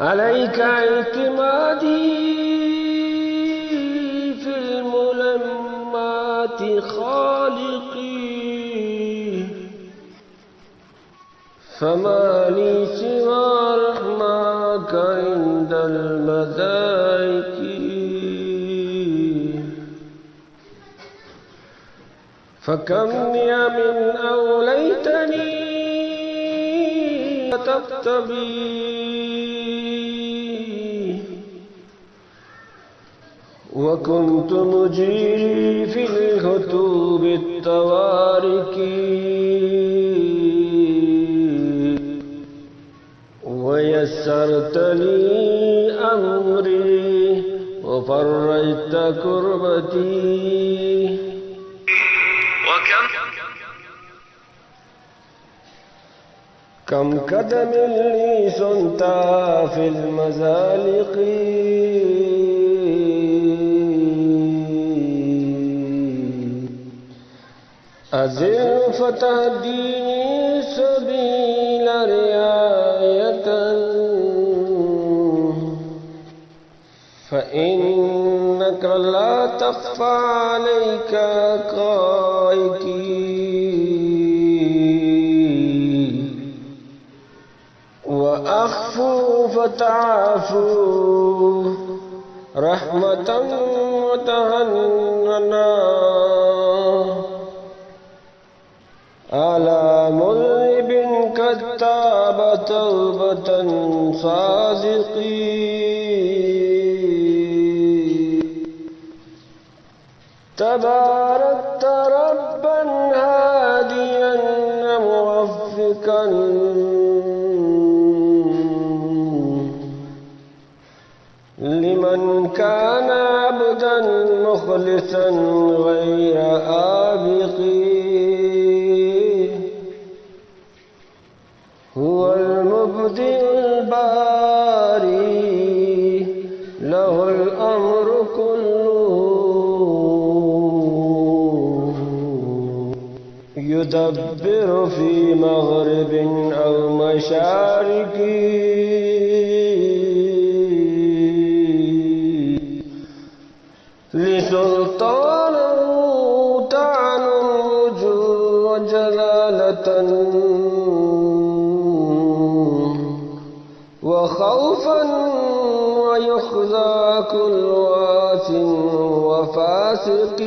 عليك اعتمادي في الملمات خالقي، فما لي سوى رحماك عند المذائق. فكم نعم أوليتني كتبت بي، وكنت مجيري في الهتوب التوارك، ويسرت لي أمري وفرجت كربتي. كم قدم لي صنت في المزالق، أزل فتهديني سبيل رعاية، فإنك لا تخفى عليك حقائقي، وأخفو فتعفو رحمة وتهننا على مذنب قد تاب توبة صادقي. تباركت ربا هاديا موفقا، لمن كان عبدا مخلصا غير آبق. هو المبدئ الباري له الأمر كله، يدبر في مغرب أو مشارق، لسلطانه تعن الوجوه جلالة، وخوفا ويخزى كل واس وفاسق.